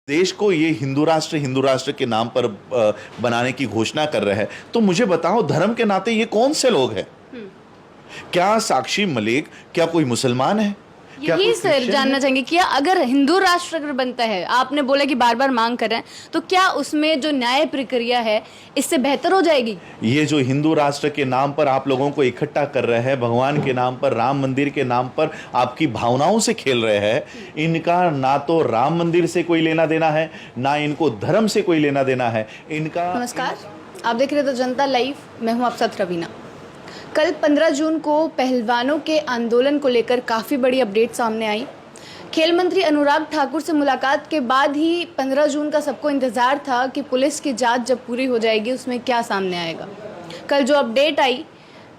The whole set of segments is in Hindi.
देश को ये हिंदू राष्ट्र के नाम पर बनाने की घोषणा कर रहे हैं। तो मुझे बताओ, धर्म के नाते ये कौन से लोग हैं? क्या साक्षी मलिक क्या कोई मुसलमान है? क्या यही कोई सर क्रिश्चियन जानना है? चाहेंगे कि अगर हिंदू राष्ट्र अगर बनता है, आपने बोला कि बार बार मांग कर रहे हैं, तो क्या उसमें जो न्याय प्रक्रिया है इससे बेहतर हो जाएगी? ये जो हिंदू राष्ट्र के नाम पर आप लोगों को इकट्ठा कर रहे हैं, भगवान के नाम पर, राम मंदिर के नाम पर आपकी भावनाओं से खेल रहे हैं, इनका ना तो राम मंदिर से कोई लेना देना है, ना इनको धर्म से कोई लेना देना है। इनका नमस्कार, आप देख रहे हो जनता लाइव, मैं हूं आप साथ रवीना। कल 15 जून को पहलवानों के आंदोलन को लेकर काफ़ी बड़ी अपडेट सामने आई। खेल मंत्री अनुराग ठाकुर से मुलाकात के बाद ही 15 जून का सबको इंतज़ार था कि पुलिस की जांच जब पूरी हो जाएगी उसमें क्या सामने आएगा। कल जो अपडेट आई,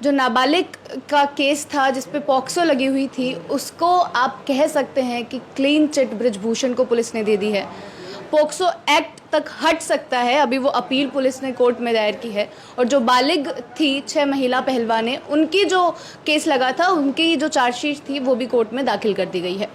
जो नाबालिग का केस था जिस पे पॉक्सो लगी हुई थी, उसको आप कह सकते हैं कि क्लीन चिट बृजभूषण को पुलिस ने दे दी है। पॉक्सो एक्ट तक हट सकता है, अभी वो अपील पुलिस ने कोर्ट में दायर की है। और जो बालिग थी 6 महिला पहलवानें, उनकी जो केस लगा था, उनकी जो चार्जशीट थी वो भी कोर्ट में दाखिल कर दी गई है।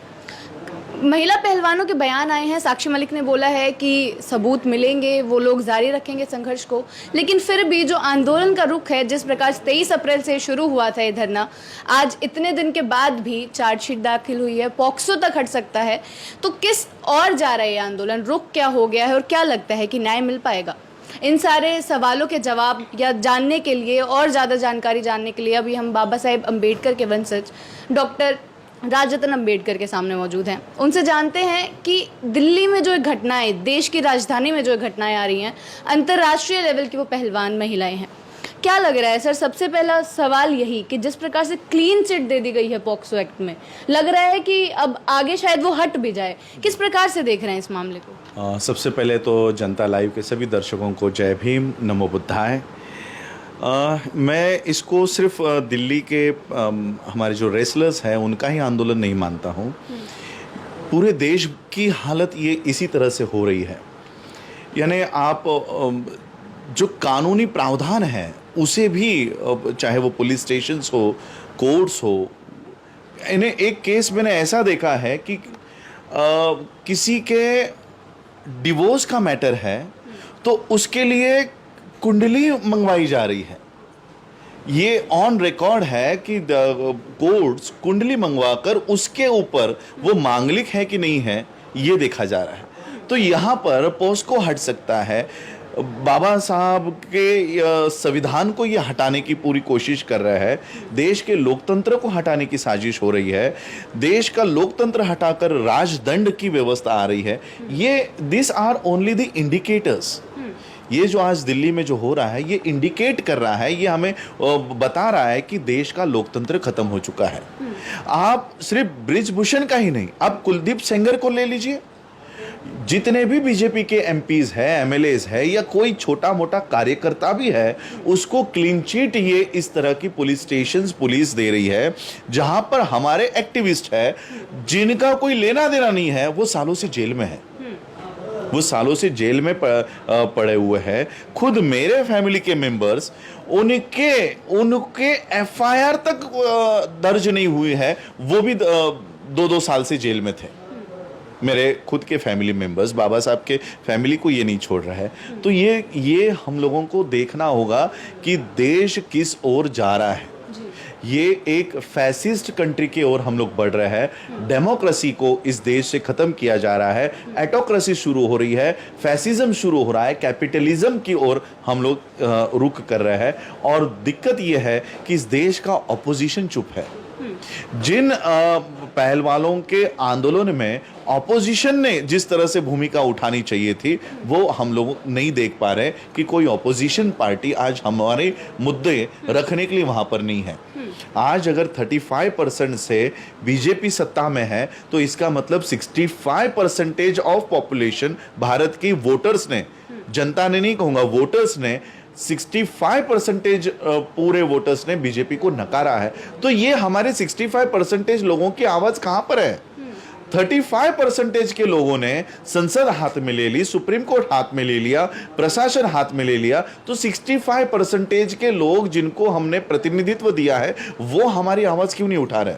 महिला पहलवानों के बयान आए हैं। साक्षी मलिक ने बोला है कि सबूत मिलेंगे, वो लोग जारी रखेंगे संघर्ष को। लेकिन फिर भी जो आंदोलन का रुख है, जिस प्रकार से 23 अप्रैल से शुरू हुआ था ये धरना, आज इतने दिन के बाद भी चार्जशीट दाखिल हुई है, पॉक्सो तक हट सकता है। तो किस और जा रहा है ये आंदोलन, रुख क्या हो गया है और क्या लगता है कि न्याय मिल पाएगा? इन सारे सवालों के जवाब या जानने के लिए और ज़्यादा जानकारी जानने के लिए अभी हम बाबा साहेब अम्बेडकर के वंशज डॉक्टर राजरत्न अम्बेडकर के सामने मौजूद हैं। उनसे जानते हैं कि दिल्ली में जो घटनाएं, देश की राजधानी में जो घटनाएं आ रही हैं, अंतर्राष्ट्रीय लेवल की वो पहलवान महिलाएं हैं। क्या लग रहा है सर? सबसे पहला सवाल यही कि जिस प्रकार से क्लीन चिट दे दी गई है पॉक्सो एक्ट में, लग रहा है कि अब आगे शायद वो हट भी जाए। किस प्रकार से देख रहे हैं इस मामले को? सबसे पहले तो जनता लाइव के सभी दर्शकों को जय भीम, नमो बुद्धाय। मैं इसको सिर्फ दिल्ली के हमारे जो रेसलर्स हैं उनका ही आंदोलन नहीं मानता हूँ। पूरे देश की हालत ये इसी तरह से हो रही है। यानी आप जो कानूनी प्रावधान है उसे भी, चाहे वो पुलिस स्टेशंस हो, कोर्ट्स हो, इन्हें एक केस मैंने ऐसा देखा है कि किसी के डिवोर्स का मैटर है तो उसके लिए कुंडली मंगवाई जा रही है। ये ऑन रिकॉर्ड है कि कोर्ट्स कुंडली मंगवाकर उसके ऊपर वो मांगलिक है कि नहीं है ये देखा जा रहा है। तो यहाँ पर पॉक्सो हट सकता है। बाबा साहब के संविधान को ये हटाने की पूरी कोशिश कर रहा है। देश के लोकतंत्र को हटाने की साजिश हो रही है। देश का लोकतंत्र हटाकर राजदंड की व्यवस्था आ रही है। ये this are only the indicators. ये जो आज दिल्ली में जो हो रहा है ये इंडिकेट कर रहा है, ये हमें बता रहा है कि देश का लोकतंत्र खत्म हो चुका है। आप सिर्फ बृजभूषण का ही नहीं, आप कुलदीप सेंगर को ले लीजिए। जितने भी बीजेपी के एमपीज है, एमएलएज है, या कोई छोटा मोटा कार्यकर्ता भी है, उसको क्लीन चिट ये इस तरह की पुलिस स्टेशंस पुलिस दे रही है, जहां पर हमारे एक्टिविस्ट है जिनका कोई लेना देना नहीं है, वो सालों से जेल में है। वो सालों से जेल में पड़े हुए हैं। खुद मेरे फैमिली के मेंबर्स, उनके एफआईआर तक दर्ज नहीं हुई है, वो भी 2-2 साल से जेल में थे। मेरे खुद के फैमिली मेंबर्स, बाबा साहब के फैमिली को ये नहीं छोड़ रहा है। तो ये हम लोगों को देखना होगा कि देश किस ओर जा रहा है। ये एक फैसिस्ट कंट्री की ओर हम लोग बढ़ रहे हैं। डेमोक्रेसी को इस देश से खत्म किया जा रहा है। एटोक्रेसी शुरू हो रही है, फैसिज्म शुरू हो रहा है, कैपिटलिज्म की ओर हम लोग रुख कर रहे हैं। और दिक्कत ये है कि इस देश का ऑपोजिशन चुप है। जिन पहलवानों के आंदोलन में ऑपोजिशन ने जिस तरह से भूमिका उठानी चाहिए थी, वो हम लोग नहीं देख पा रहे कि कोई ऑपोजिशन पार्टी आज हमारे मुद्दे रखने के लिए वहां पर नहीं है। आज अगर 35% से बीजेपी सत्ता में है तो इसका मतलब 65% ऑफ पॉपुलेशन भारत की वोटर्स ने, जनता ने नहीं कहूंगा, वोटर्स ने 65% पूरे वोटर्स ने बीजेपी को नकारा है। तो ये हमारे 65% लोगों की आवाज कहां पर है? 35% के लोगों ने संसद हाथ में ले ली, सुप्रीम कोर्ट हाथ में ले लिया, प्रशासन हाथ में ले लिया। तो 65% के लोग जिनको हमने प्रतिनिधित्व दिया है वो हमारी आवाज क्यों नहीं उठा रहे?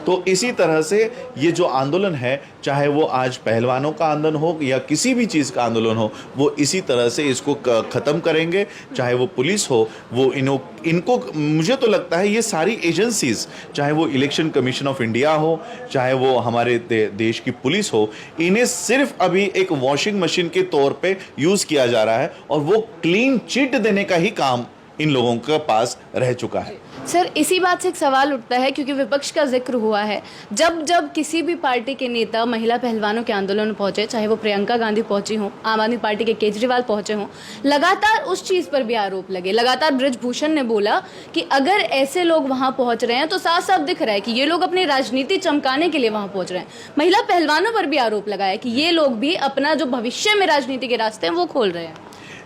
तो इसी तरह से ये जो आंदोलन है, चाहे वो आज पहलवानों का आंदोलन हो या किसी भी चीज़ का आंदोलन हो, वो इसी तरह से इसको ख़त्म करेंगे। चाहे वो पुलिस हो, वो इनको मुझे तो लगता है ये सारी एजेंसीज, चाहे वो इलेक्शन कमीशन ऑफ इंडिया हो, चाहे वो हमारे देश की पुलिस हो, इन्हें सिर्फ अभी एक वॉशिंग मशीन के तौर पे यूज़ किया जा रहा है और वो क्लीन चिट देने का ही काम इन लोगों के पास रह चुका है। सर, इसी बात से एक सवाल उठता है, क्योंकि विपक्ष का जिक्र हुआ है, जब जब किसी भी पार्टी के नेता महिला पहलवानों के आंदोलन में पहुंचे, चाहे वो प्रियंका गांधी पहुंची हों, आम आदमी पार्टी के केजरीवाल पहुंचे हों, लगातार उस चीज़ पर भी आरोप लगे। लगातार बृजभूषण ने बोला कि अगर ऐसे लोग वहां पहुंच रहे हैं तो साफ साफ दिख रहा है कि ये लोग अपनी राजनीति चमकाने के लिए वहां पहुंच रहे हैं। महिला पहलवानों पर भी आरोप लगाया कि ये लोग भी अपना जो भविष्य में राजनीति के रास्ते हैं वो खोल रहे हैं।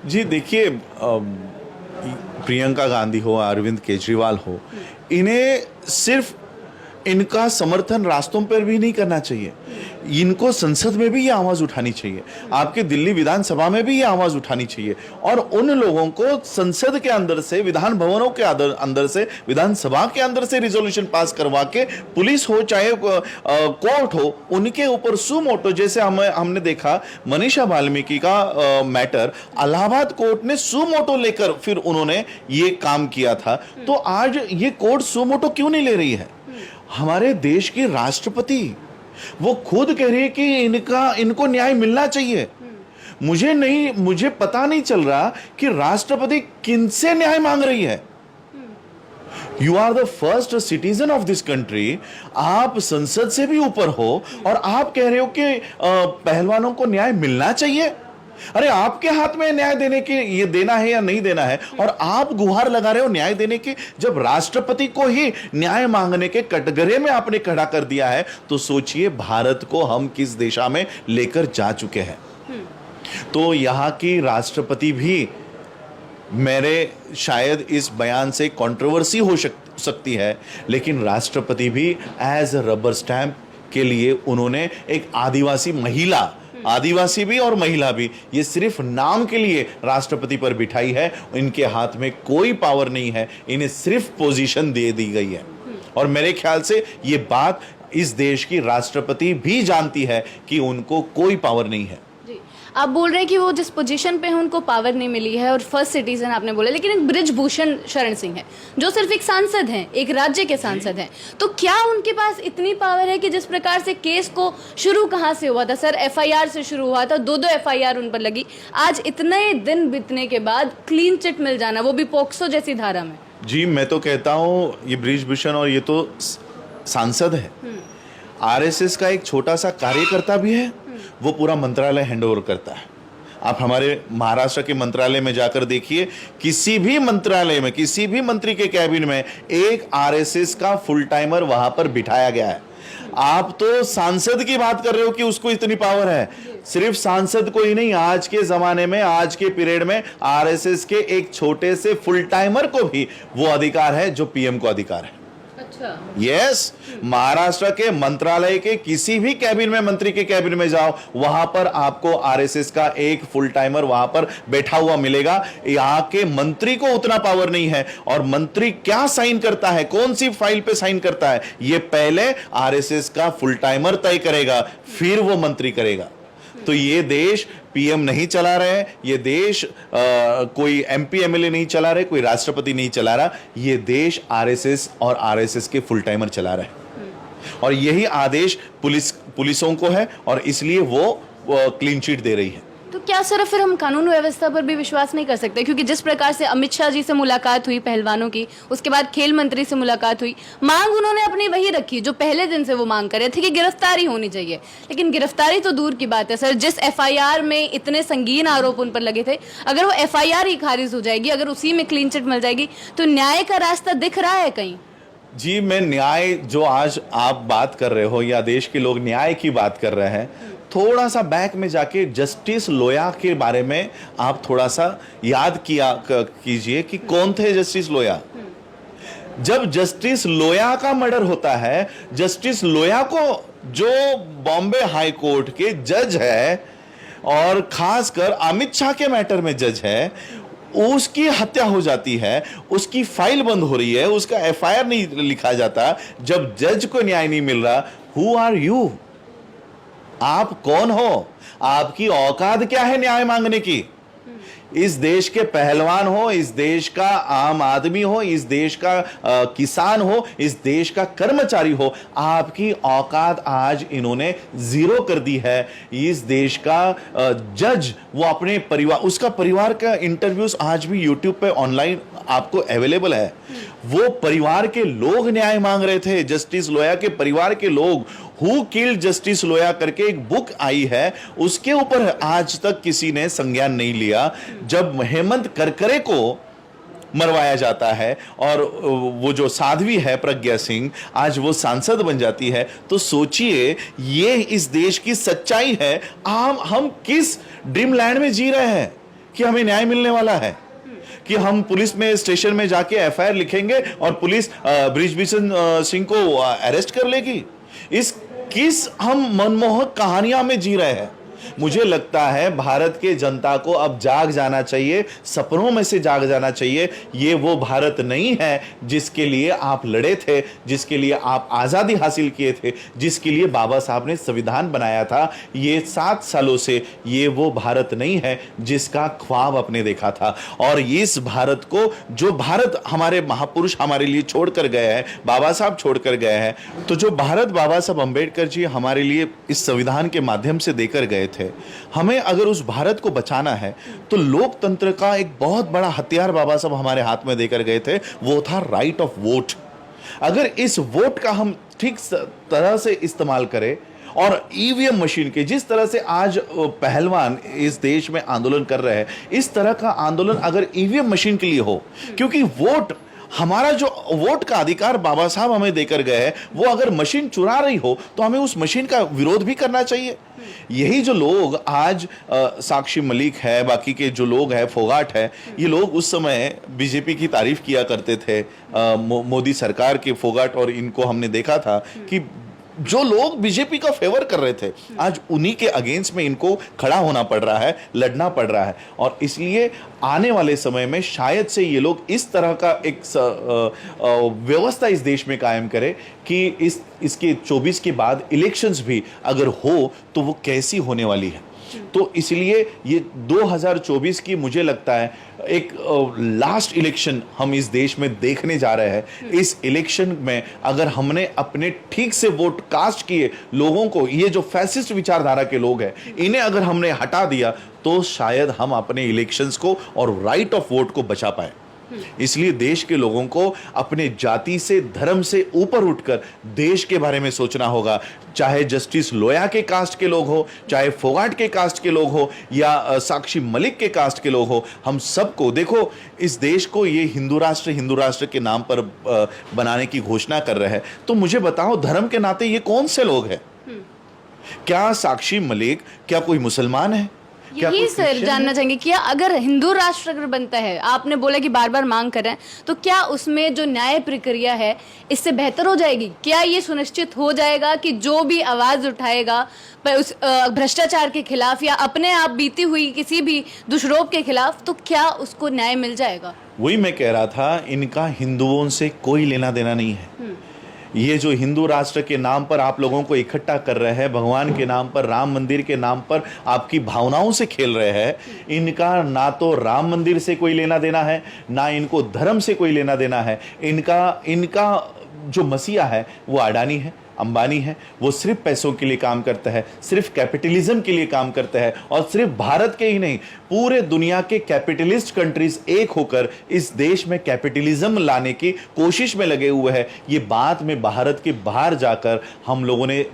जी देखिए, प्रियंका गांधी हो, अरविंद केजरीवाल हो, इन्हें सिर्फ इनका समर्थन रास्तों पर भी नहीं करना चाहिए, इनको संसद में भी ये आवाज़ उठानी चाहिए, आपके दिल्ली विधानसभा में भी ये आवाज़ उठानी चाहिए और उन लोगों को संसद के अंदर से, विधान भवनों के अंदर से, विधानसभा के अंदर से रिजोल्यूशन पास करवा के, पुलिस हो चाहे कोर्ट हो, उनके ऊपर सुमोटो, जैसे हमने देखा मनीषा वाल्मीकि का मैटर, इलाहाबाद कोर्ट ने सुमोटो लेकर फिर उन्होंने ये काम किया था। तो आज ये कोर्ट सुमोटो क्यों नहीं ले रही है? हमारे देश की राष्ट्रपति वो खुद कह रही है कि इनको न्याय मिलना चाहिए। मुझे पता नहीं चल रहा कि राष्ट्रपति किनसे न्याय मांग रही है। You are the first citizen of this country, आप संसद से भी ऊपर हो और आप कह रहे हो कि पहलवानों को न्याय मिलना चाहिए। अरे आपके हाथ में न्याय देने के, ये देना है या नहीं देना है, और आप गुहार लगा रहे हो न्याय देने की। जब राष्ट्रपति को ही न्याय मांगने के कटघरे में आपने खड़ा कर दिया है, तो सोचिए भारत को हम किस दिशा में लेकर जा चुके हैं। तो यहाँ की राष्ट्रपति भी, मेरे शायद इस बयान से कंट्रोवर्सी हो सकती है, लेकिन राष्ट्रपति भी एज रबर स्टैंप के लिए उन्होंने एक आदिवासी भी और महिला भी, ये सिर्फ नाम के लिए राष्ट्रपति पर बिठाई है। इनके हाथ में कोई पावर नहीं है, इन्हें सिर्फ पोजीशन दे दी गई है। और मेरे ख्याल से ये बात इस देश की राष्ट्रपति भी जानती है कि उनको कोई पावर नहीं है। आप बोल रहे हैं कि वो जिस पोजीशन पे हैं उनको पावर नहीं मिली है और फर्स्ट सिटीजन आपने बोला, लेकिन एक बृजभूषण शरण सिंह है जो सिर्फ एक सांसद हैं, एक राज्य के सांसद हैं। तो क्या उनके पास इतनी पावर है कि जिस प्रकार से केस को शुरू कहाँ से हुआ था सर, एफआईआर से शुरू हुआ था, 2 एफआईआर उन पर लगी, आज इतने दिन बीतने के बाद क्लीन चिट मिल जाना, वो भी पोक्सो जैसी धारा में। जी मैं तो कहता हूँ ये बृजभूषण और ये तो सांसद है, आरएसएस का एक छोटा सा कार्यकर्ता भी है, वो पूरा मंत्रालय हैंडओवर करता है। आप हमारे महाराष्ट्र के मंत्रालय में जाकर देखिए, किसी भी मंत्रालय में, किसी भी मंत्री के कैबिन में एक आरएसएस का फुल टाइमर वहां पर बिठाया गया है। आप तो सांसद की बात कर रहे हो कि उसको इतनी पावर है। सिर्फ सांसद को ही नहीं, आज के जमाने में, आज के पीरियड में आरएसएस के एक छोटे से फुल टाइमर को भी वो अधिकार है जो पीएम को अधिकार है। यस, महाराष्ट्र के मंत्रालय के किसी भी कैबिन में, मंत्री के कैबिन में जाओ, वहां पर आपको आरएसएस का एक फुल टाइमर वहां पर बैठा हुआ मिलेगा। यहाँ के मंत्री को उतना पावर नहीं है, और मंत्री क्या साइन करता है, कौन सी फाइल पे साइन करता है, ये पहले आरएसएस का फुल टाइमर तय करेगा, फिर वो मंत्री करेगा। तो ये देश पीएम नहीं चला रहे हैं, ये देश कोई एमपी एमएलए नहीं चला रहे, कोई राष्ट्रपति नहीं चला रहा, ये देश आरएसएस और आरएसएस के फुल टाइमर चला रहे हैं। और यही आदेश पुलिसों को है, और इसलिए वो क्लीन चिट दे रही है। तो क्या सर फिर हम कानून व्यवस्था पर भी विश्वास नहीं कर सकते? क्योंकि जिस प्रकार से अमित शाह जी से मुलाकात हुई पहलवानों की, उसके बाद खेल मंत्री से मुलाकात हुई, मांग उन्होंने अपनी वही रखी जो पहले दिन से वो मांग कर रहे थे कि गिरफ्तारी होनी चाहिए। लेकिन गिरफ्तारी तो दूर की बात है सर, जिस एफआईआर में इतने संगीन आरोप उन पर लगे थे, अगर वो एफआईआर ही खारिज हो जाएगी, अगर उसी में क्लीन चिट मिल जाएगी, तो न्याय का रास्ता दिख रहा है कहीं? जी, मैं न्याय जो आज आप बात कर रहे हो, या देश के लोग न्याय की बात कर रहे हैं, थोड़ा सा बैक में जाके जस्टिस लोया के बारे में आप थोड़ा सा याद कीजिए कि कौन थे जस्टिस लोया। जब जस्टिस लोया का मर्डर होता है, जस्टिस लोया को, जो बॉम्बे हाई कोर्ट के जज है और खासकर अमित शाह के मैटर में जज है, उसकी हत्या हो जाती है, उसकी फाइल बंद हो रही है, उसका एफआईआर नहीं लिखा जाता, जब जज को न्याय नहीं मिल रहा, हु आर यू? आप कौन हो? आपकी औकात क्या है न्याय मांगने की? इस देश के पहलवान हो, इस देश का आम आदमी हो, इस देश का किसान हो, इस देश का कर्मचारी हो, आपकी औकात आज इन्होंने जीरो कर दी है। इस देश का जज वो अपने परिवार, उसका परिवार का इंटरव्यूज आज भी यूट्यूब पे ऑनलाइन आपको अवेलेबल है। वो परिवार के लोग न्याय मांग रहे थे, जस्टिस लोया के परिवार के लोग। हु किल्ड जस्टिस लोया करके एक बुक आई है, उसके ऊपर आज तक किसी ने संज्ञान नहीं लिया। जब हेमंत करकरे को मरवाया जाता है और वो जो साध्वी है प्रज्ञा सिंह आज वो सांसद बन जाती है, तो सोचिए ये इस देश की सच्चाई है। हम किस ड्रीम लैंड में जी रहे हैं कि हमें न्याय मिलने वाला है, कि हम पुलिस में स्टेशन में जाके एफआईआर लिखेंगे और पुलिस बृजभूषण सिंह को अरेस्ट कर लेगी। किस हम मनमोहक कहानियां में जी रहे हैं। मुझे लगता है भारत के जनता को अब जाग जाना चाहिए, सपनों में से जाग जाना चाहिए। ये वो भारत नहीं है जिसके लिए आप लड़े थे, जिसके लिए आप आज़ादी हासिल किए थे, जिसके लिए बाबा साहब ने संविधान बनाया था। ये 7 सालों से ये वो भारत नहीं है जिसका ख्वाब आपने देखा था। और इस भारत को, जो भारत हमारे महापुरुष हमारे लिए छोड़ कर गए हैं, बाबा साहब छोड़ कर गए हैं, तो जो भारत बाबा साहब अम्बेडकर जी हमारे लिए इस संविधान के माध्यम से देकर गए थे, हमें अगर उस भारत को बचाना है तो लोकतंत्र का एक बहुत बड़ा हथियार बाबा साहब हमारे हाथ में देकर गए थे, वो था राइट ऑफ वोट। अगर इस वोट का हम ठीक तरह से इस्तेमाल करें और ईवीएम मशीन के, जिस तरह से आज पहलवान इस देश में आंदोलन कर रहे हैं, इस तरह का आंदोलन अगर ईवीएम मशीन के लिए हो, क्योंकि वोट हमारा जो वोट का अधिकार बाबा साहब हमें देकर गए हैं, वो अगर मशीन चुरा रही हो तो हमें उस मशीन का विरोध भी करना चाहिए। यही जो लोग आज साक्षी मलिक है, बाकी के जो लोग हैं, फोगाट है, ये लोग उस समय बीजेपी की तारीफ किया करते थे, मोदी सरकार के फोगाट, और इनको हमने देखा था कि जो लोग बीजेपी का फेवर कर रहे थे, आज उन्हीं के अगेंस्ट में इनको खड़ा होना पड़ रहा है, लड़ना पड़ रहा है। और इसलिए आने वाले समय में शायद से ये लोग इस तरह का एक व्यवस्था इस देश में कायम करें कि इसके 24 के बाद इलेक्शंस भी अगर हो तो वो कैसी होने वाली है। तो इसलिए ये 2024 की मुझे लगता है एक लास्ट इलेक्शन हम इस देश में देखने जा रहे हैं। इस इलेक्शन में अगर हमने अपने ठीक से वोट कास्ट किए लोगों को, ये जो फैसिस्ट विचारधारा के लोग हैं, इन्हें अगर हमने हटा दिया तो शायद हम अपने इलेक्शंस को और राइट ऑफ वोट को बचा पाए। इसलिए देश के लोगों को अपने जाति से, धर्म से ऊपर उठकर देश के बारे में सोचना होगा। चाहे जस्टिस लोया के कास्ट के लोग हो, चाहे फोगाट के कास्ट के लोग हो, या साक्षी मलिक के कास्ट के लोग हो, हम सबको देखो, इस देश को ये हिंदू राष्ट्र के नाम पर बनाने की घोषणा कर रहे हैं। तो मुझे बताओ, धर्म के नाते ये कौन से लोग हैं? क्या साक्षी मलिक क्या कोई मुसलमान है? यही सर जानना चाहेंगे, क्या अगर हिंदू राष्ट्र अगर बनता है, आपने बोला कि बार बार मांग कर रहे हैं, तो क्या उसमें जो न्याय प्रक्रिया है इससे बेहतर हो जाएगी? क्या ये सुनिश्चित हो जाएगा कि जो भी आवाज उठाएगा पर उस भ्रष्टाचार के खिलाफ या अपने आप बीती हुई किसी भी दुष्रोप के खिलाफ, तो क्या उसको न्याय मिल जाएगा? वही मैं कह रहा था, इनका हिंदुओं से कोई लेना देना नहीं है। ये जो हिंदू राष्ट्र के नाम पर आप लोगों को इकट्ठा कर रहे हैं, भगवान के नाम पर, राम मंदिर के नाम पर आपकी भावनाओं से खेल रहे हैं, इनका ना तो राम मंदिर से कोई लेना देना है, ना इनको धर्म से कोई लेना देना है। इनका जो मसीहा है वो अडानी है, अंबानी है। वो सिर्फ पैसों के लिए काम करता है, सिर्फ कैपिटलिज्म के लिए काम करता है, और सिर्फ भारत के ही नहीं, पूरे दुनिया के कैपिटलिस्ट कंट्रीज एक होकर इस देश में कैपिटलिज्म लाने की कोशिश में लगे हुए हैं। ये बात में भारत के बाहर जाकर हम लोगों ने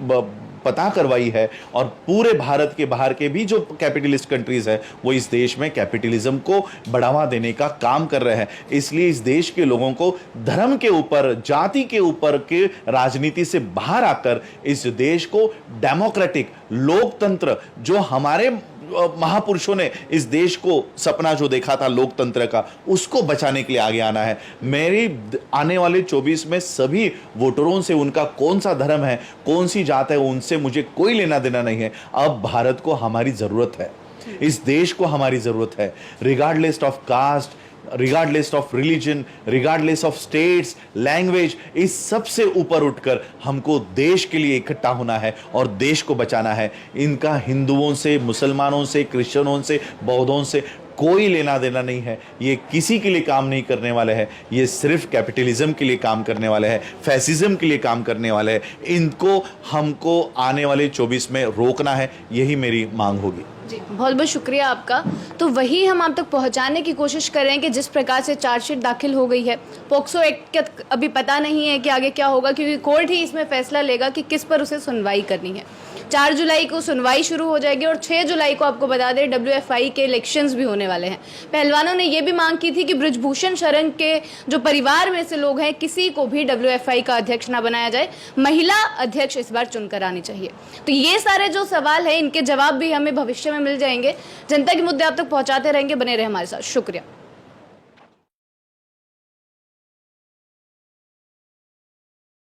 पता करवाई है, और पूरे भारत के बाहर के भी जो कैपिटलिस्ट कंट्रीज है वो इस देश में कैपिटलिज्म को बढ़ावा देने का काम कर रहे हैं। इसलिए इस देश के लोगों को धर्म के ऊपर, जाति के ऊपर के राजनीति से बाहर आकर इस देश को डेमोक्रेटिक लोकतंत्र, जो हमारे महापुरुषों ने इस देश को सपना जो देखा था लोकतंत्र का, उसको बचाने के लिए आगे आना है। मेरी आने वाले 24 में सभी वोटरों से, उनका कौन सा धर्म है, कौन सी जात है, उनसे मुझे कोई लेना देना नहीं है। अब भारत को हमारी ज़रूरत है। इस देश को हमारी जरूरत है, regardless of caste, regardless of religion, regardless of states, language, इस सबसे ऊपर उठकर हमको देश के लिए इकट्ठा होना है और देश को बचाना है। इनका हिंदुओं से, मुसलमानों से, क्रिश्चियनों से, बौद्धों से कोई लेना देना नहीं है। ये किसी के लिए काम नहीं करने वाले हैं, ये सिर्फ कैपिटलिज्म के लिए काम करने वाले हैं, फैसिज्म के लिए काम करने वाले हैं। इनको हमको आने वाले 24 में रोकना है, यही मेरी मांग होगी। जी, बहुत बहुत शुक्रिया आपका। तो वही हम आप तक पहुंचाने की कोशिश कर रहे हैं कि जिस प्रकार से चार्जशीट दाखिल हो गई है, पॉक्सो एक्ट का अभी पता नहीं है कि आगे क्या होगा, क्योंकि कोर्ट ही इसमें फैसला लेगा कि किस पर उसे सुनवाई करनी है। 4 जुलाई को सुनवाई शुरू हो जाएगी और 6 जुलाई को आपको बता दें WFI के इलेक्शंस भी होने वाले हैं। पहलवानों ने ये भी मांग की थी कि बृजभूषण शरण के जो परिवार में से लोग हैं, किसी को भी WFI का अध्यक्ष ना बनाया जाए, महिला अध्यक्ष इस बार चुनकर आनी चाहिए। तो ये सारे जो सवाल हैं, इनके जवाब भी हमें भविष्य में मिल जाएंगे। जनता के मुद्दे आप तक पहुंचाते रहेंगे, बने रहे हमारे साथ। शुक्रिया।